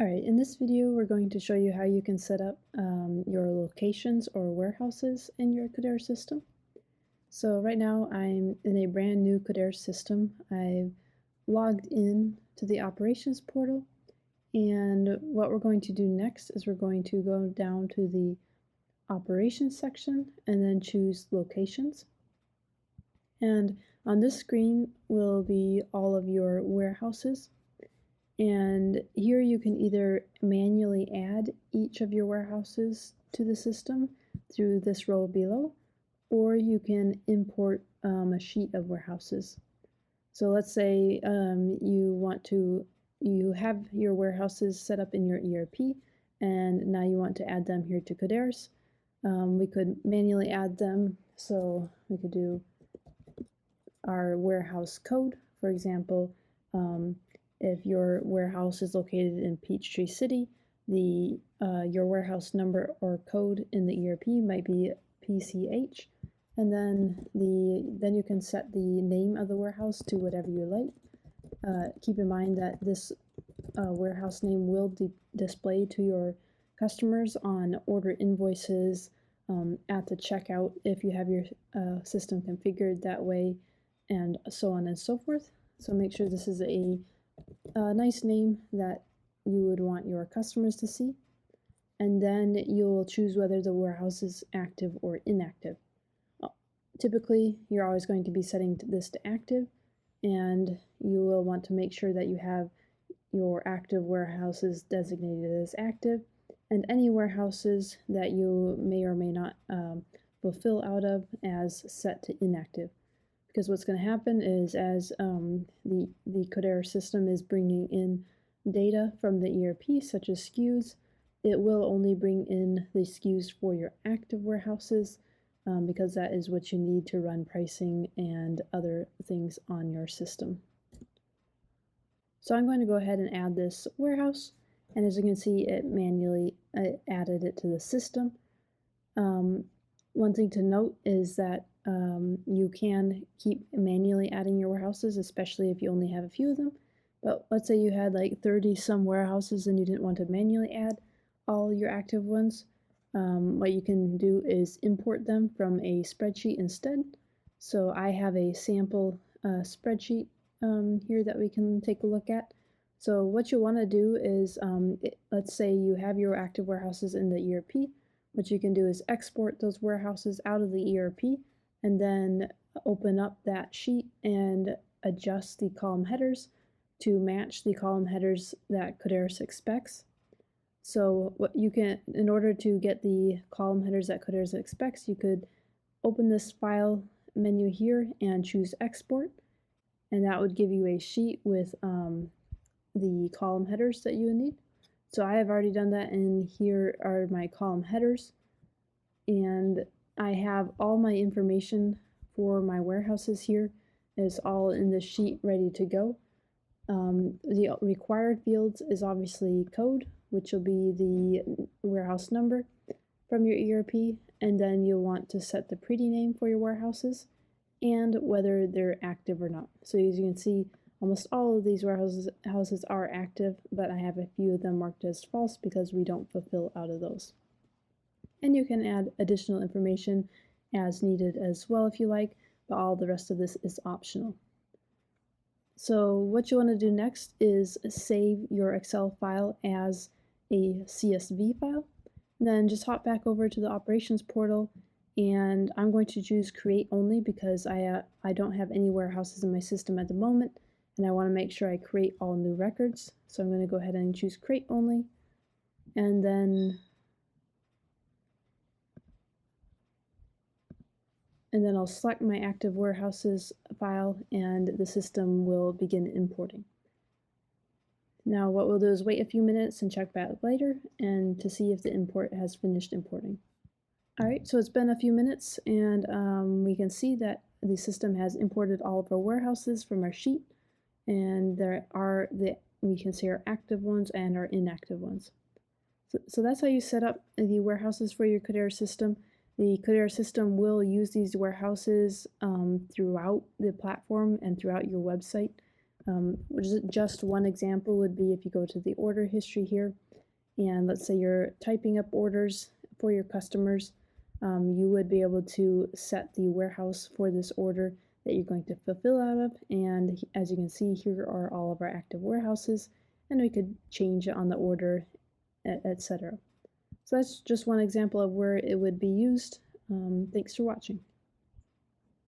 Alright, in this video we're going to show you how you can set up your locations or warehouses in your Kader system. So right now I'm in a brand new Kader system. I've logged in to the operations portal, and what we're going to do next is we're going to go down to the operations section and then choose locations. And on this screen will be all of your warehouses. And here you can either manually add each of your warehouses to the system through this row below, or you can import a sheet of warehouses. So let's say you have your warehouses set up in your ERP, and now you want to add them here to Kader's. We could manually add them, so we could do our warehouse code, for example. If your warehouse is located in Peachtree City, your warehouse number or code in the ERP might be PCH, and then you can set the name of the warehouse to whatever you like. Keep in mind that this warehouse name will display to your customers on order invoices, at the checkout if you have your system configured that way, and so on and so forth. So make sure this is a nice name that you would want your customers to see, and then you'll choose whether the warehouse is active or inactive. Typically, you're always going to be setting this to active, and you will want to make sure that you have your active warehouses designated as active, and any warehouses that you may or may not fulfill out of as set to inactive. Because what's going to happen is as the Kader system is bringing in data from the ERP, such as SKUs, it will only bring in the SKUs for your active warehouses, because that is what you need to run pricing and other things on your system. So I'm going to go ahead and add this warehouse, and as you can see, it manually added it to the system. One thing to note is that you can keep manually adding your warehouses, especially if you only have a few of them. But let's say you had like 30 some warehouses and you didn't want to manually add all your active ones. What you can do is import them from a spreadsheet instead. So I have a sample spreadsheet here that we can take a look at. So what you want to do is, let's say you have your active warehouses in the ERP. What you can do is export those warehouses out of the ERP and then open up that sheet and adjust the column headers to match the column headers that Kaderis expects. So what you can, in order to get the column headers that Kaderis expects, you could open this file menu here and choose export, and that would give you a sheet with the column headers that you would need. So I have already done that, and here are my column headers, and I have all my information for my warehouses here. It's all in the sheet ready to go. The required fields is obviously code, which will be the warehouse number from your ERP, and then you'll want to set the pretty name for your warehouses and whether they're active or not. So as you can see, almost all of these warehouses are active, but I have a few of them marked as false because we don't fulfill out of those. And you can add additional information as needed as well if you like, but all the rest of this is optional. So what you want to do next is save your Excel file as a CSV file. And then just hop back over to the operations portal, and I'm going to choose create only because I don't have any warehouses in my system at the moment, and I want to make sure I create all new records. So I'm going to go ahead and choose create only, and then I'll select my active warehouses file, and the system will begin importing. Now what we'll do is wait a few minutes and check back later and to see if the import has finished importing. Alright, so it's been a few minutes, and we can see that the system has imported all of our warehouses from our sheet, and we can see our active ones and our inactive ones. So that's how you set up the warehouses for your Kader system. The Kader system will use these warehouses throughout the platform and throughout your website. Which is just one example would be if you go to the order history here, and let's say you're typing up orders for your customers, you would be able to set the warehouse for this order that you're going to fulfill out of. And as you can see, here are all of our active warehouses, and we could change it on the order, etc. So that's just one example of where it would be used. Thanks for watching.